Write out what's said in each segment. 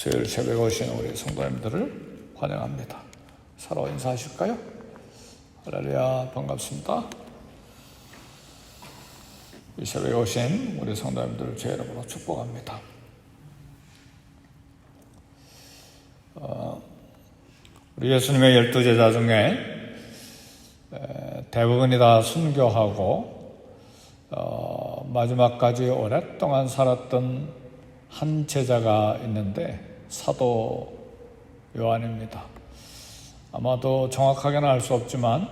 수요일 새벽에 오신 우리 성도님들을 환영합니다. 서로 인사하실까요? 할렐루야, 반갑습니다. 이 새벽에 오신 우리 성도님들을 주의 이름으로 축복합니다. 우리 예수님의 12제자 중에 대부분이 다 순교하고 마지막까지 오랫동안 살았던 한 제자가 있는데 사도 요한입니다. 아마도 정확하게는 알 수 없지만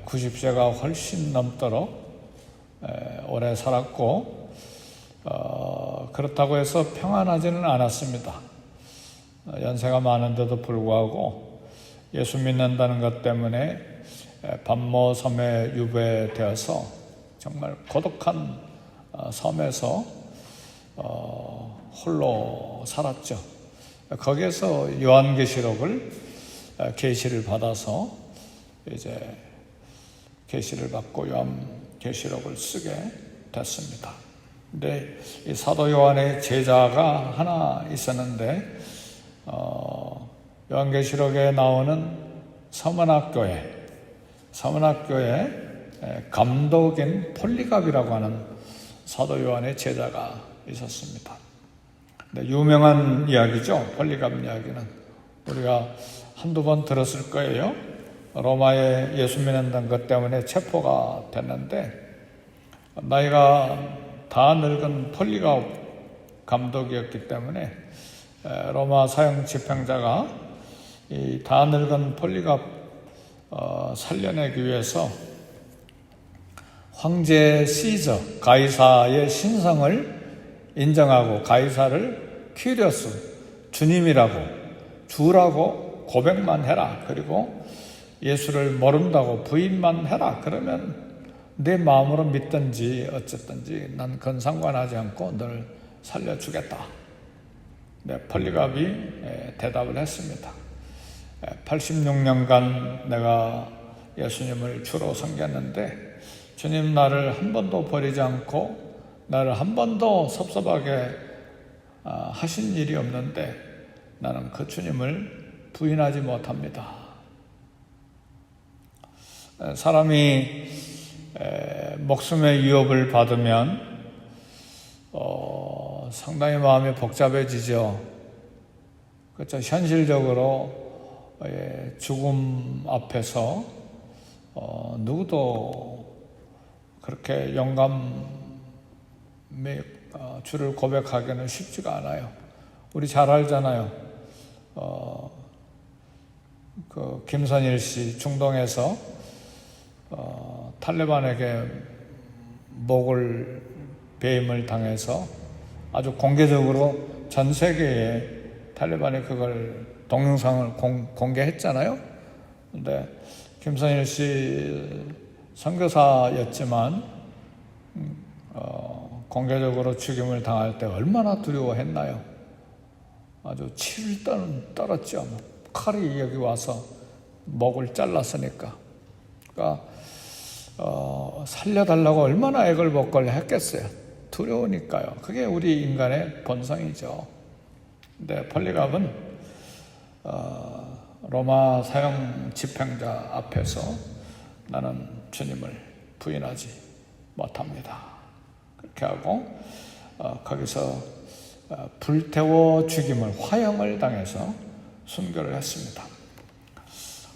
90세가 훨씬 넘도록 오래 살았고 그렇다고 해서 평안하지는 않았습니다. 연세가 많은데도 불구하고 예수 믿는다는 것 때문에 반모섬에 유배되어서 정말 고독한 섬에서 홀로 살았죠. 거기에서 요한계시록을 계시를 받아서 이제 계시를 받고 요한계시록을 쓰게 됐습니다. 근데 이 사도 요한의 제자가 하나 있었는데 요한계시록에 나오는 서문학교에 감독인 폴리갑이라고 하는 사도 요한의 제자가 있었습니다. 근데 유명한 이야기죠. 폴리갑 이야기는 우리가 한두 번 들었을 거예요. 로마에 예수 믿는다는 것 때문에 체포가 됐는데 나이가 다 늙은 폴리갑 감독이었기 때문에 로마 사형 집행자가 이 다 늙은 폴리갑 살려내기 위해서 황제 시저 가이사의 신성을 인정하고 가이사를 퀴리오스 주님이라고 주라고 고백만 해라. 그리고 예수를 모른다고 부인만 해라. 그러면 내 마음으로 믿든지 어쨌든지 난 그건 상관하지 않고 널 살려주겠다. 네, 폴리갑이 대답을 했습니다. 86년간 내가 예수님을 주로 섬겼는데 주님 나를 한 번도 버리지 않고 나를 한 번도 섭섭하게 하신 일이 없는데 나는 그 주님을 부인하지 못합니다. 사람이 목숨의 위협을 받으면 상당히 마음이 복잡해지죠. 그렇죠. 현실적으로 죽음 앞에서 누구도 그렇게 영감의 주를 고백하기는 쉽지가 않아요. 우리 잘 알잖아요. 그 김선일 씨 중동에서 탈레반에게 목을 배임을 당해서 아주 공개적으로 전 세계에 탈레반이 그걸 동영상을 공개했잖아요. 근데 김선일 씨 선교사였지만 공개적으로 죽임을 당할 때 얼마나 두려워했나요? 아주 치를 떨었죠. 칼이 여기 와서 목을 잘랐으니까. 그러니까 살려달라고 얼마나 애걸복걸 했겠어요. 두려우니까요. 그게 우리 인간의 본성이죠. 근데 폴리갑은 로마 사형 집행자 앞에서 나는 주님을 부인하지 못합니다. 그렇게 하고 거기서 불태워 죽임을 화형을 당해서 순교를 했습니다.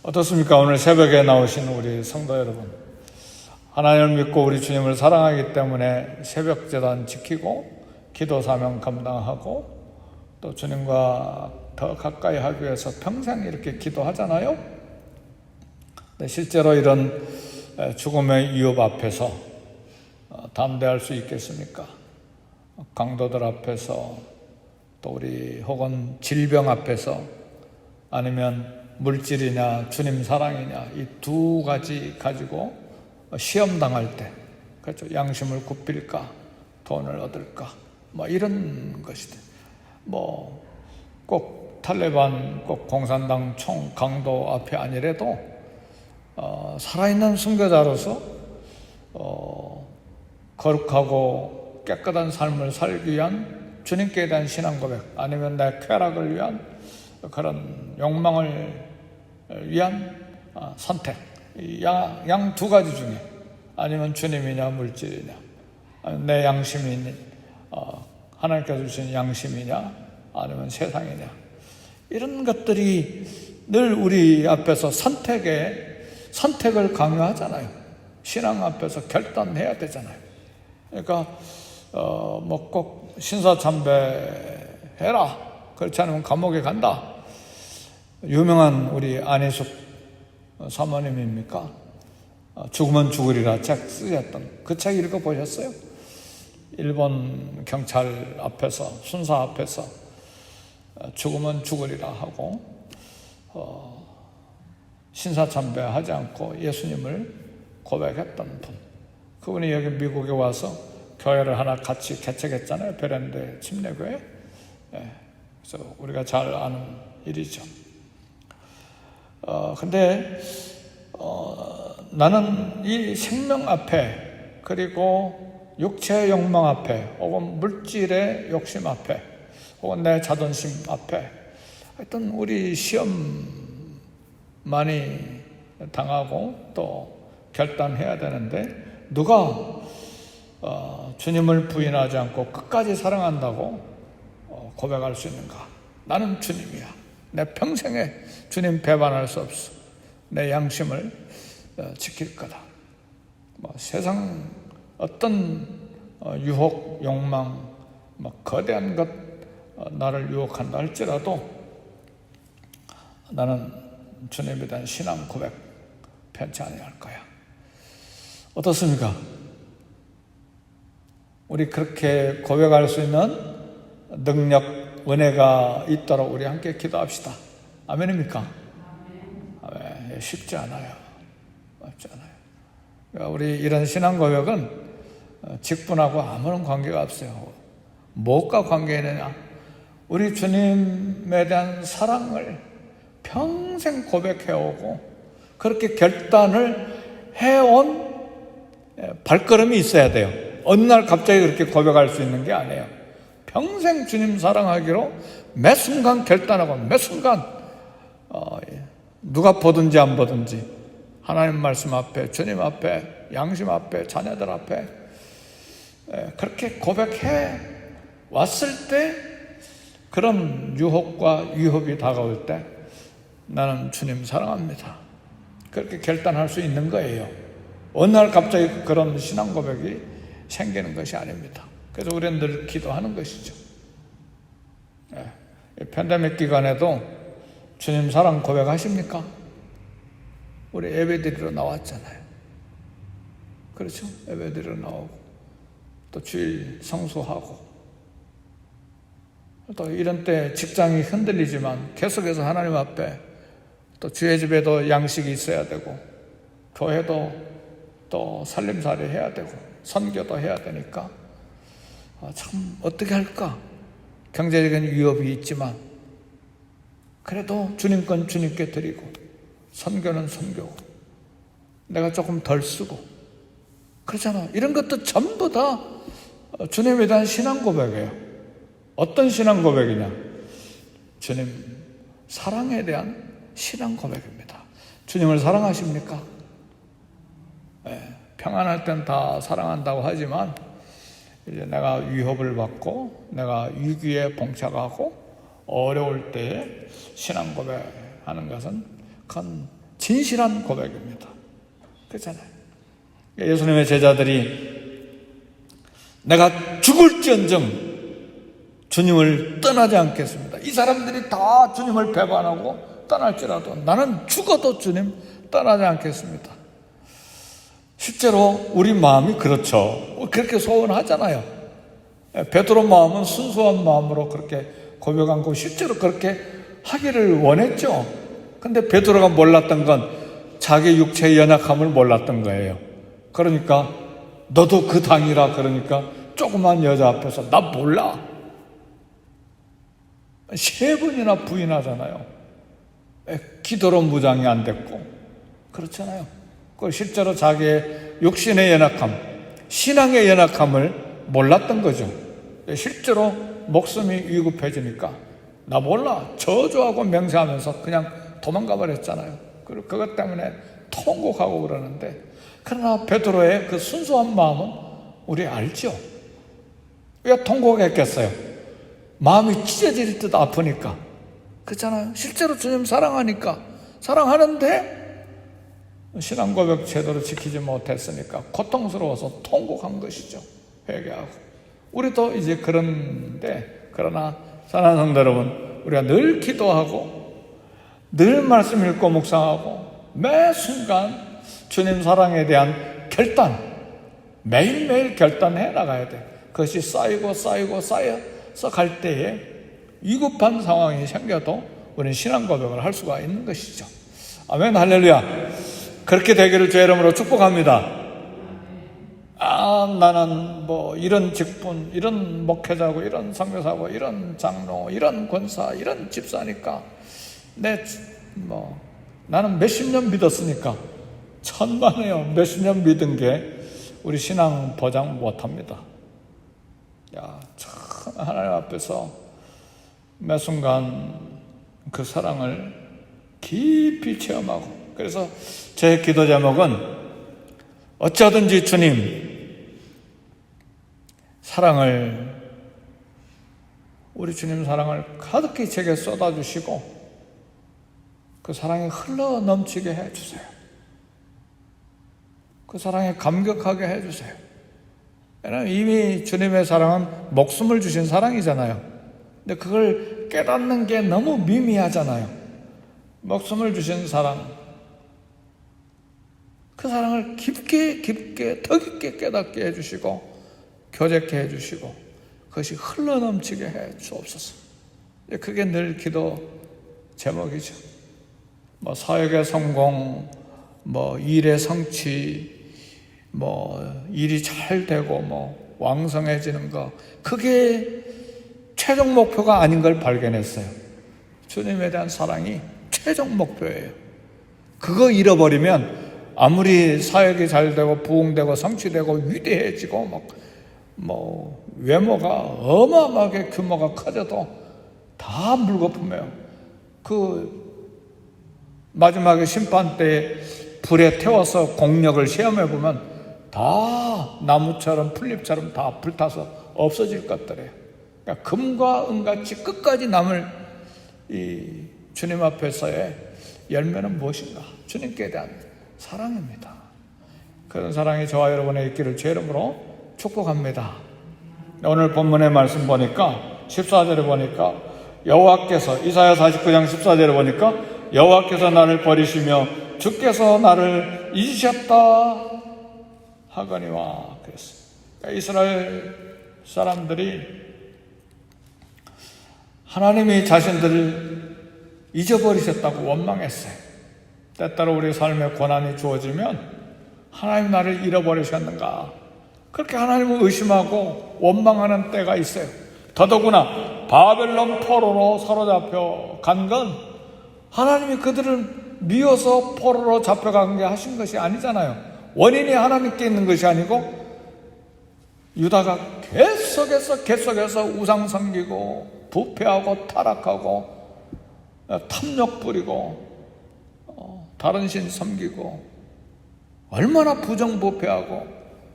어떻습니까? 오늘 새벽에 나오신 우리 성도 여러분, 하나님을 믿고 우리 주님을 사랑하기 때문에 새벽 제단 지키고 기도 사명 감당하고 또 주님과 더 가까이 하기 위해서 평생 이렇게 기도하잖아요. 근데 실제로 이런 죽음의 위협 앞에서 담대할 수 있겠습니까? 강도들 앞에서 또 우리 혹은 질병 앞에서 아니면 물질이냐 주님 사랑이냐 이 두 가지 가지고 시험 당할 때 그렇죠. 양심을 굽힐까 돈을 얻을까 뭐 이런 것이다. 뭐 꼭 탈레반 꼭 공산당 총 강도 앞에 아니래도 살아있는 순교자로서 거룩하고 깨끗한 삶을 살기 위한 주님께 대한 신앙 고백, 아니면 내 쾌락을 위한 그런 욕망을 위한 선택, 양 두 가지 중에, 아니면 주님이냐 물질이냐, 내 양심이 하나님께서 주신 양심이냐 아니면 세상이냐, 이런 것들이 늘 우리 앞에서 선택을 강요하잖아요. 신앙 앞에서 결단해야 되잖아요. 그러니까 뭐 꼭 신사참배해라, 그렇지 않으면 감옥에 간다. 유명한 우리 안희숙 사모님입니까? 죽으면 죽으리라 책 쓰셨던 그 책 읽어보셨어요? 일본 경찰 앞에서, 순사 앞에서 죽으면 죽으리라 하고 신사참배하지 않고 예수님을 고백했던 분, 그분이 여기 미국에 와서 교회를 하나 같이 개척했잖아요. 베란데 침례교회. 그래서 우리가 잘 아는 일이죠. 근데 나는 이 생명 앞에, 그리고 육체의 욕망 앞에, 혹은 물질의 욕심 앞에, 혹은 내 자존심 앞에, 하여튼 우리 시험 많이 당하고 또 결단해야 되는데, 누가 주님을 부인하지 않고 끝까지 사랑한다고 고백할 수 있는가? 나는 주님이야. 내 평생에 주님 배반할 수 없어. 내 양심을 지킬 거다. 세상 어떤 유혹, 욕망, 거대한 것 나를 유혹한다 할지라도 나는 주님에 대한 신앙 고백 편치 아니할 거야. 어떻습니까? 우리 그렇게 고백할 수 있는 능력, 은혜가 있도록 우리 함께 기도합시다. 아멘입니까? 아멘. 쉽지 않아요. 쉽지 않아요. 그러니까 우리 이런 신앙 고백은 직분하고 아무런 관계가 없어요. 무엇과 관계 있느냐? 우리 주님에 대한 사랑을 평생 고백해오고 그렇게 결단을 해온 발걸음이 있어야 돼요. 어느 날 갑자기 그렇게 고백할 수 있는 게 아니에요. 평생 주님 사랑하기로 매 순간 결단하고, 매 순간 누가 보든지 안 보든지 하나님 말씀 앞에, 주님 앞에, 양심 앞에, 자녀들 앞에 그렇게 고백해 왔을 때, 그런 유혹과 위협이 다가올 때 나는 주님 사랑합니다, 그렇게 결단할 수 있는 거예요. 어느 날 갑자기 그런 신앙 고백이 생기는 것이 아닙니다. 그래서 우리는 늘 기도하는 것이죠. 팬데믹 기간에도 주님 사랑 고백하십니까? 우리 예배드리러 나왔잖아요. 그렇죠? 예배드리러 나오고 또 주일 성수하고, 또 이런 때 직장이 흔들리지만 계속해서 하나님 앞에, 또 주의 집에도 양식이 있어야 되고, 교회도 또 살림살이 해야 되고, 선교도 해야 되니까 참 어떻게 할까? 경제적인 위협이 있지만 그래도 주님 건 주님께 드리고, 선교는 선교고, 내가 조금 덜 쓰고, 그렇잖아. 이런 것도 전부 다 주님에 대한 신앙 고백이에요. 어떤 신앙 고백이냐? 주님 사랑에 대한 신앙 고백입니다. 주님을 사랑하십니까? 평안할 땐 다 사랑한다고 하지만 이제 내가 위협을 받고 내가 위기에 봉착하고 어려울 때에 신앙 고백하는 것은 그건 진실한 고백입니다. 그렇잖아요. 예수님의 제자들이 내가 죽을지언정 주님을 떠나지 않겠습니다. 이 사람들이 다 주님을 배반하고 떠날지라도 나는 죽어도 주님 떠나지 않겠습니다. 실제로 우리 마음이 그렇죠. 그렇게 소원하잖아요. 베드로 마음은 순수한 마음으로 그렇게 고백한 거, 실제로 그렇게 하기를 원했죠. 근데 베드로가 몰랐던 건 자기 육체의 연약함을 몰랐던 거예요. 그러니까 너도 그 당이라, 그러니까 조그만 여자 앞에서 나 몰라 3번이나 부인하잖아요. 기도로 무장이 안 됐고, 그렇잖아요. 그 실제로 자기의 육신의 연약함, 신앙의 연약함을 몰랐던 거죠. 실제로 목숨이 위급해지니까 나 몰라 저주하고 맹세하면서 그냥 도망가 버렸잖아요. 그리고 그것 때문에 통곡하고 그러는데, 그러나 베드로의 그 순수한 마음은 우리 알죠. 왜 통곡했겠어요? 마음이 찢어질 듯 아프니까. 그렇잖아요. 실제로 주님 사랑하니까. 사랑하는데 신앙 고백 제대로 지키지 못했으니까 고통스러워서 통곡한 것이죠. 회개하고. 우리도 이제 그런데, 그러나 사랑하는 성도 여러분, 우리가 늘 기도하고 늘 말씀 읽고 묵상하고 매 순간 주님 사랑에 대한 결단, 매일매일 결단해 나가야 돼. 그것이 쌓여서 갈 때에 위급한 상황이 생겨도 우리는 신앙 고백을 할 수가 있는 것이죠. 아멘, 할렐루야. 그렇게 되기를 주의 이름으로 축복합니다. 나는 뭐 이런 직분, 이런 목회자고, 이런 선교사고, 이런 장로, 이런 권사, 이런 집사니까 나는 몇십 년 믿었으니까 천만에요. 몇십 년 믿은 게 우리 신앙 보장 못합니다. 참 하나님 앞에서 매 순간 그 사랑을 깊이 체험하고, 그래서 제 기도 제목은 어쩌든지 주님 사랑을, 우리 주님 사랑을 가득히 제게 쏟아주시고 그 사랑이 흘러 넘치게 해주세요. 그 사랑에 감격하게 해주세요. 왜냐하면 이미 주님의 사랑은 목숨을 주신 사랑이잖아요. 근데 그걸 깨닫는 게 너무 미미하잖아요. 목숨을 주신 사랑, 그 사랑을 깊게 더 깊게 깨닫게 해주시고 교제케 해주시고 그것이 흘러넘치게 해 주옵소서. 그게 늘 기도 제목이죠. 사역의 성공, 일의 성취, 일이 잘 되고 왕성해지는 거, 그게 최종 목표가 아닌 걸 발견했어요. 주님에 대한 사랑이 최종 목표예요. 그거 잃어버리면 아무리 사역이 잘 되고 부흥되고 성취되고 위대해지고 외모가 어마어마하게 규모가 커져도 다 물거품이에요. 그 마지막에 심판 때 불에 태워서 공력을 시험해 보면 다 나무처럼 풀잎처럼 다 불타서 없어질 것들이에요. 그러니까 금과 은같이 끝까지 남을 이 주님 앞에서의 열매는 무엇인가? 주님께 대한 사랑입니다. 그런 사랑이 저와 여러분의 있기를 주의 이름으로 축복합니다. 오늘 본문의 말씀 보니까 14절에 보니까 여호와께서, 이사야 49장 14절에 보니까 여호와께서 나를 버리시며 주께서 나를 잊으셨다 하거니와 그랬어요. 그러니까 이스라엘 사람들이 하나님이 자신들을 잊어버리셨다고 원망했어요. 때때로 우리 삶에 고난이 주어지면 하나님 나를 잃어버리셨는가, 그렇게 하나님을 의심하고 원망하는 때가 있어요. 더더구나 바벨론 포로로 사로잡혀 간 건 하나님이 그들을 미워서 포로로 잡혀간 게 하신 것이 아니잖아요. 원인이 하나님께 있는 것이 아니고 유다가 계속해서 우상 섬기고 부패하고 타락하고 탐욕 부리고 다른 신 섬기고 얼마나 부정부패하고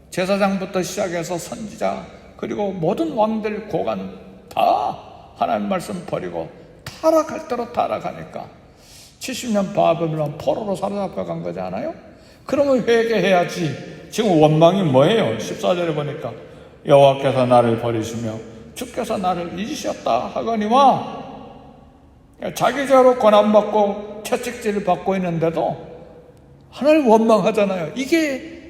제사장부터 시작해서 선지자 그리고 모든 왕들 고관 다 하나님 말씀 버리고 타락할 대로 타락하니까 70년 바벨론 포로로 사로잡혀 간 거지 않아요? 그러면 회개해야지. 지금 원망이 뭐예요? 14절에 보니까 여호와께서 나를 버리시며 주께서 나를 잊으셨다 하거니와, 자기 죄로 고난받고 채찍질을 받고 있는데도 하나님 원망하잖아요. 이게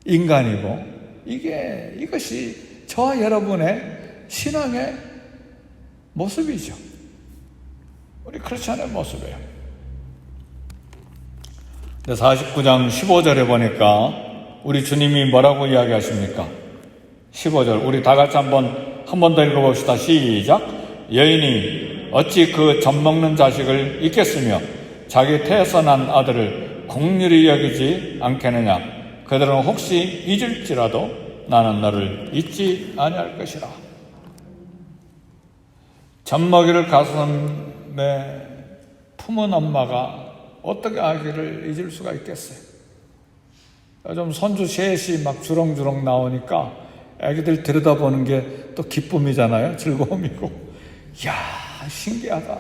인간이고 이것이 저와 여러분의 신앙의 모습이죠. 우리 크리스천의 모습이에요. 49장 15절에 보니까 우리 주님이 뭐라고 이야기하십니까? 15절 우리 다 같이 한 번 더 읽어봅시다. 시작. 여인이 어찌 그 젖먹는 자식을 잊겠으며 자기 태에서 난 아들을 긍휼히 여기지 않겠느냐. 그들은 혹시 잊을지라도 나는 너를 잊지 아니할 것이라. 젖먹이를 가슴에 품은 엄마가 어떻게 아기를 잊을 수가 있겠어요? 요즘 손주 셋이 막 주렁주렁 나오니까 아기들 들여다보는 게 또 기쁨이잖아요. 즐거움이고. 이야, 신기하다.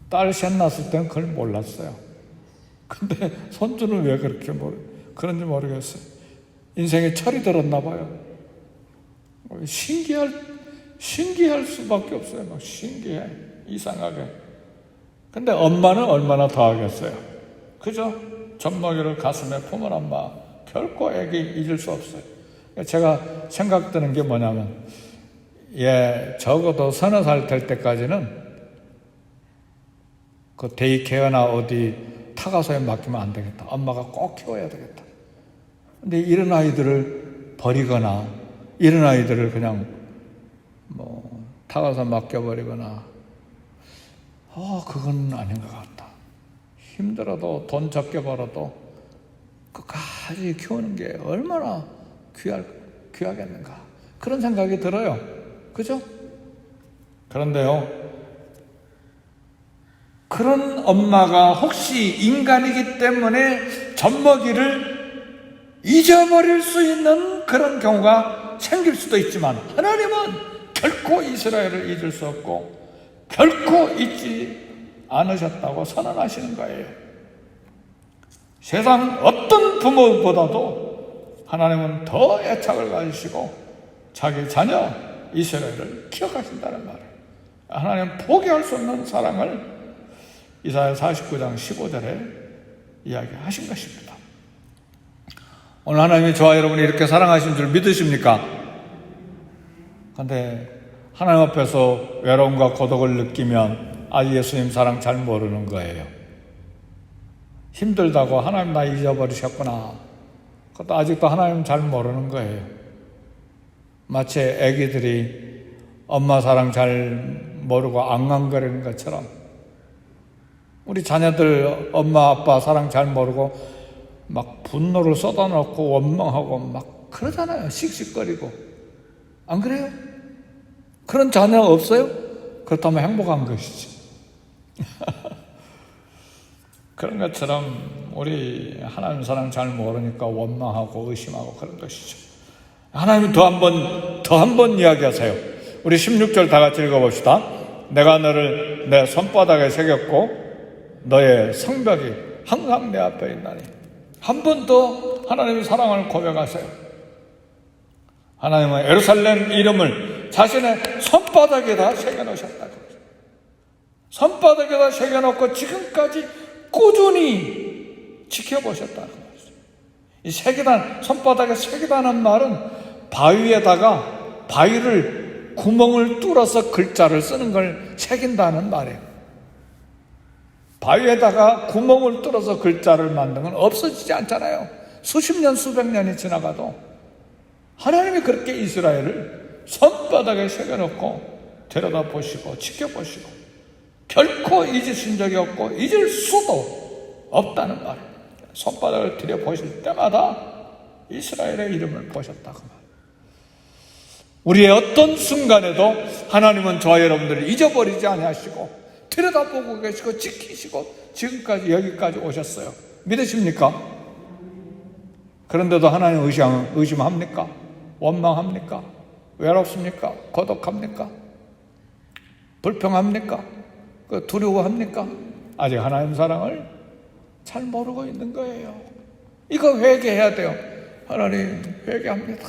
딸 셋 낳았을 때는 그걸 몰랐어요. 근데 손주는 왜 그렇게 그런지 모르겠어요. 인생에 철이 들었나 봐요. 신기할 수밖에 없어요. 막 신기해. 이상하게. 근데 엄마는 얼마나 더 하겠어요. 그죠? 젖먹이를 가슴에 품은 엄마 결코 애기 잊을 수 없어요. 제가 생각드는 게 뭐냐면 적어도 30살 될 때까지는 그 데이케어나 어디 타가소에 맡기면 안 되겠다. 엄마가 꼭 키워야 되겠다. 근데 이런 아이들을 버리거나 이런 아이들을 그냥 타가소 맡겨버리거나 그건 아닌 것 같다. 힘들어도 돈 적게 벌어도 끝까지 키우는 게 얼마나 귀하겠는가. 그런 생각이 들어요. 그죠? 그런데요, 그런 엄마가 혹시 인간이기 때문에 젖먹이를 잊어버릴 수 있는 그런 경우가 생길 수도 있지만 하나님은 결코 이스라엘을 잊을 수 없고 결코 잊지 않으셨다고 선언하시는 거예요. 세상 어떤 부모보다도 하나님은 더 애착을 가지시고 자기 자녀 이스라엘을 기억하신다는 말이에요. 하나님은 포기할 수 없는 사랑을 이사야 49장 15절에 이야기하신 것입니다. 오늘 하나님이 저와 여러분이 이렇게 사랑하신 줄 믿으십니까? 그런데 하나님 앞에서 외로움과 고독을 느끼면 아직 예수님 사랑 잘 모르는 거예요. 힘들다고 하나님 나 잊어버리셨구나. 그것도 아직도 하나님 잘 모르는 거예요. 마치 애기들이 엄마 사랑 잘 모르고 앙앙거리는 것처럼 우리 자녀들 엄마 아빠 사랑 잘 모르고 막 분노를 쏟아놓고 원망하고 막 그러잖아요. 씩씩거리고. 안 그래요? 그런 자녀 없어요? 그렇다면 행복한 것이지. 그런 것처럼 우리 하나님 사랑 잘 모르니까 원망하고 의심하고 그런 것이죠. 하나님이 더 한 번 이야기하세요. 우리 16절 다 같이 읽어봅시다. 내가 너를 내 손바닥에 새겼고 너의 성벽이 항상 내 앞에 있나니. 한 번 더 하나님의 사랑을 고백하세요. 하나님은 예루살렘 이름을 자신의 손바닥에다 새겨놓으셨다고. 손바닥에다 새겨놓고 지금까지 꾸준히 지켜보셨다는 거죠. 이 새기단, 손바닥에 새기다는 말은 바위에다가 바위를 구멍을 뚫어서 글자를 쓰는 걸 새긴다는 말이에요. 바위에다가 구멍을 뚫어서 글자를 만든 건 없어지지 않잖아요. 수십 년, 수백 년이 지나가도 하나님이 그렇게 이스라엘을 손바닥에 새겨놓고 들여다보시고 지켜보시고 결코 잊으신 적이 없고 잊을 수도 없다는 말이에요. 손바닥을 들여보실 때마다 이스라엘의 이름을 보셨다고 말이에요. 우리의 어떤 순간에도 하나님은 저와 여러분들을 잊어버리지 아니하시고 들여다보고 계시고 지키시고 지금까지 여기까지 오셨어요. 믿으십니까? 그런데도 하나님 의심합니까? 원망합니까? 외롭습니까? 고독합니까? 불평합니까? 두려워합니까? 아직 하나님 사랑을 잘 모르고 있는 거예요. 이거 회개해야 돼요. 하나님 회개합니다.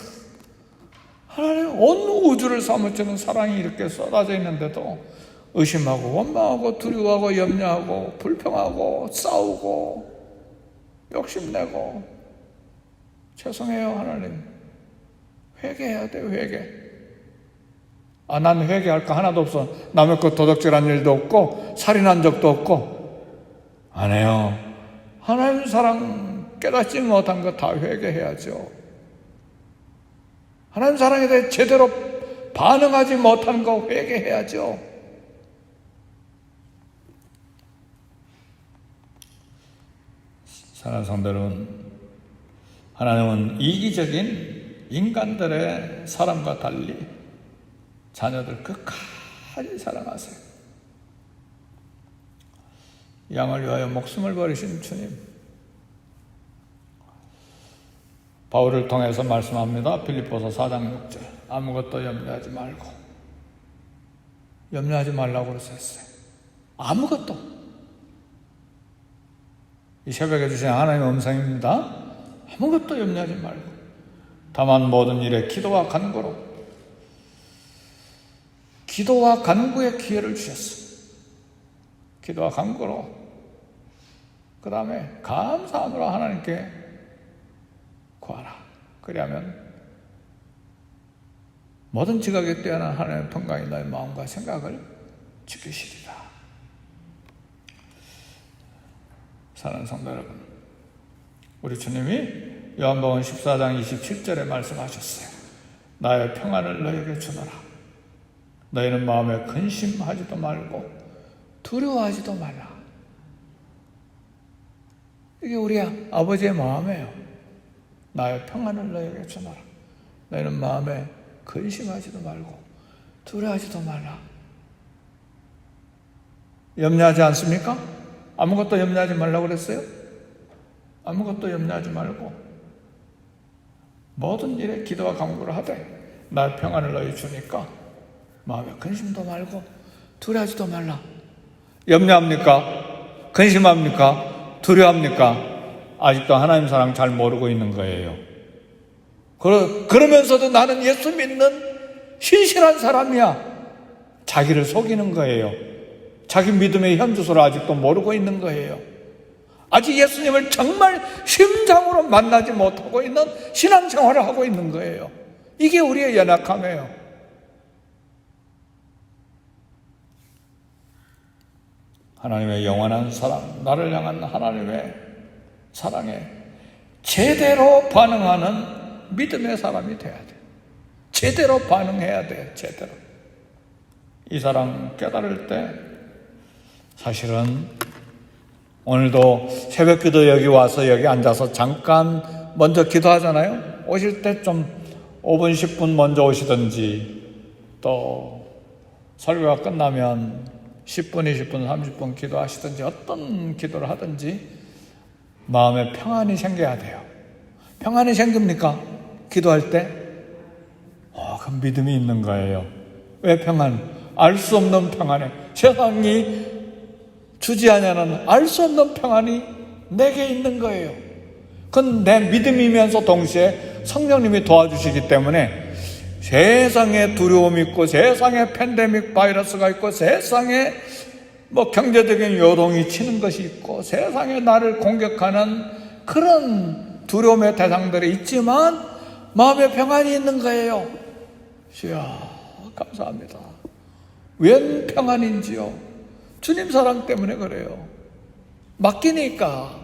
하나님 온 우주를 사무치는 사랑이 이렇게 쏟아져 있는데도 의심하고 원망하고 두려워하고 염려하고 불평하고 싸우고 욕심내고 죄송해요. 하나님 회개해야 돼요. 회개. 난 회개할 거 하나도 없어. 남의 것 도둑질한 일도 없고 살인한 적도 없고. 안 해요. 하나님 사랑 깨닫지 못한 거 다 회개해야죠. 하나님 사랑에 대해 제대로 반응하지 못한 거 회개해야죠. 사랑하는 성도 여러분, 하나님은 이기적인 인간들의 사람과 달리 자녀들 끝까지 끝까지 사랑하세요. 양을 위하여 목숨을 버리신 주님, 바울을 통해서 말씀합니다. 빌립보서 4장 6절, 아무것도 염려하지 말라고 그러셨어요. 아무것도. 이 새벽에 주신 하나님의 음성입니다. 아무것도 염려하지 말고, 다만 모든 일에 기도와 간구의 기회를 주셨어요. 기도와 간구로, 그 다음에 감사함으로 하나님께 구하라. 그리하면 모든 지각에 뛰어난 하나님의 평강이 너의 마음과 생각을 지키시리라. 사랑하는 성도 여러분, 우리 주님이 요한복음 14장 27절에 말씀하셨어요. 나의 평안을 너에게 주노라. 너희는 마음에 근심하지도 말고 두려워하지도 말라. 이게 우리 아버지의 마음이에요. 나의 평안을 너에게 주노라. 너희는 마음에 근심하지도 말고 두려워하지도 말라. 염려하지 않습니까? 아무것도 염려하지 말라고 그랬어요? 아무것도 염려하지 말고 모든 일에 기도와 간구를 하되 나의 평안을 너희 주니까 마음에 근심도 말고 두려워하지도 말라. 염려합니까? 근심합니까? 두려워합니까? 아직도 하나님 사랑 잘 모르고 있는 거예요. 그러면서도 나는 예수 믿는 신실한 사람이야. 자기를 속이는 거예요. 자기 믿음의 현주소를 아직도 모르고 있는 거예요. 아직 예수님을 정말 심장으로 만나지 못하고 있는 신앙생활을 하고 있는 거예요. 이게 우리의 연약함이에요. 하나님의 영원한 사랑, 나를 향한 하나님의 사랑에 제대로 반응하는 믿음의 사람이 돼야 돼. 제대로 반응해야 돼. 제대로. 이 사랑 깨달을 때 사실은 오늘도 새벽기도 여기 와서 여기 앉아서 잠깐 먼저 기도하잖아요. 오실 때 좀 5분 10분 먼저 오시든지, 또 설교가 끝나면 10분 20분 30분 기도하시든지, 어떤 기도를 하든지 마음에 평안이 생겨야 돼요. 평안이 생깁니까? 기도할 때? 그 믿음이 있는 거예요. 왜 평안? 알 수 없는 평안에, 세상이 주지 않냐는 알 수 없는 평안이 내게 있는 거예요. 그건 내 믿음이면서 동시에 성령님이 도와주시기 때문에 세상에 두려움이 있고, 세상에 팬데믹 바이러스가 있고, 세상에 경제적인 요동이 치는 것이 있고, 세상에 나를 공격하는 그런 두려움의 대상들이 있지만 마음에 평안이 있는 거예요. 주여 감사합니다. 웬 평안인지요? 주님 사랑 때문에 그래요. 맡기니까.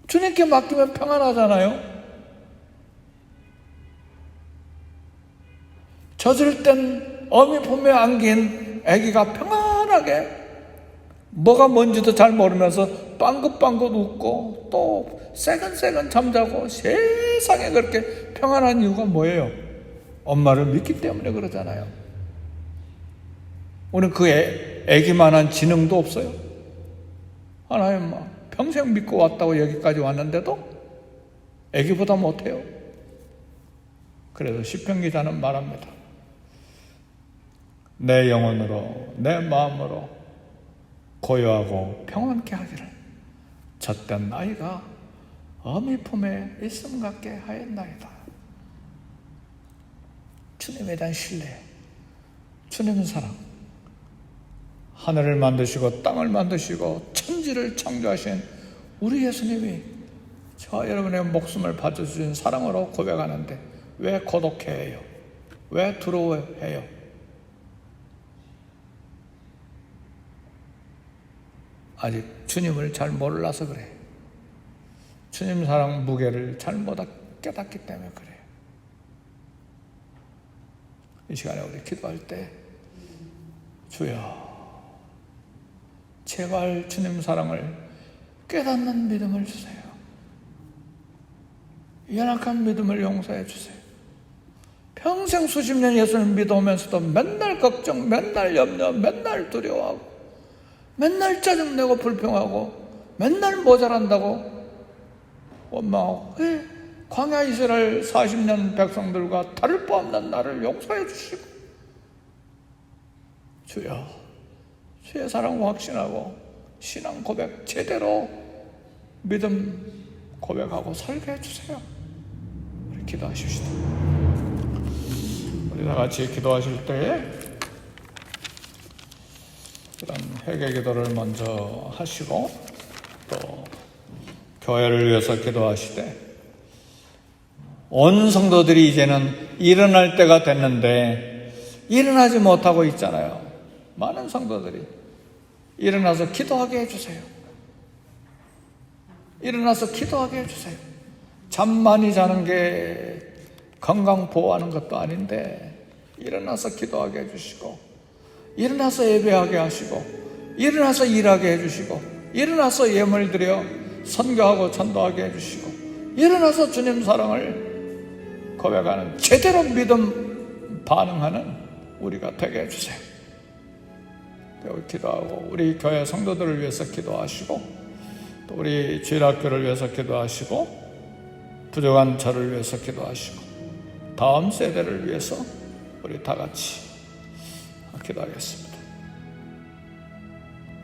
주님께 맡기면 평안하잖아요. 젖을 땐 어미 품에 안긴 아기가 평안하게 뭐가 뭔지도 잘 모르면서 빵긋빵긋 웃고 또 새근새근 잠자고 세상에 그렇게 평안한 이유가 뭐예요? 엄마를 믿기 때문에 그러잖아요. 우리는 그 애기만한 지능도 없어요. 하나님 평생 믿고 왔다고 여기까지 왔는데도 애기보다 못해요. 그래서 시편 기자는 말합니다. 내 영혼으로 내 마음으로 고요하고 평안케 하기를 젖된 아이가 어미 품에 있음 같게 하였나이다. 주님에 대한 신뢰, 주님은 사랑, 하늘을 만드시고 땅을 만드시고 천지를 창조하신 우리 예수님이 저와 여러분의 목숨을 바쳐주신 사랑으로 고백하는데 왜 고독해해요? 왜 두려워해요? 아직 주님을 잘 몰라서 그래요. 주님 사랑 무게를 잘못 깨닫기 때문에 그래요. 이 시간에 우리 기도할 때 주여 제발 주님 사랑을 깨닫는 믿음을 주세요. 연약한 믿음을 용서해 주세요. 평생 수십 년 예수님 믿어오면서도 맨날 걱정, 맨날 염려, 맨날 두려워하고, 맨날 짜증내고 불평하고, 맨날 모자란다고 원망하고, 왜 광야 이스라엘 40년 백성들과 다를 바 없는 나를 용서해 주시고, 주여, 주의 사랑 확신하고 신앙 고백 제대로 믿음 고백하고 살게 해주세요. 우리 기도하십시다. 우리 다 같이 기도하실 때에 이런 회개 기도를 먼저 하시고 또 교회를 위해서 기도하시되, 온 성도들이 이제는 일어날 때가 됐는데 일어나지 못하고 있잖아요. 많은 성도들이 일어나서 기도하게 해주세요. 일어나서 기도하게 해주세요. 잠 많이 자는 게 건강 보호하는 것도 아닌데 일어나서 기도하게 해주시고, 일어나서 예배하게 하시고, 일어나서 일하게 해주시고, 일어나서 예물 드려 선교하고 전도하게 해주시고, 일어나서 주님 사랑을 고백하는 제대로 믿음 반응하는 우리가 되게 해주세요. 기도하고 우리 교회 성도들을 위해서 기도하시고, 또 우리 주일학교를 위해서 기도하시고, 부족한 저를 위해서 기도하시고, 다음 세대를 위해서 우리 다 같이 기도하겠습니다.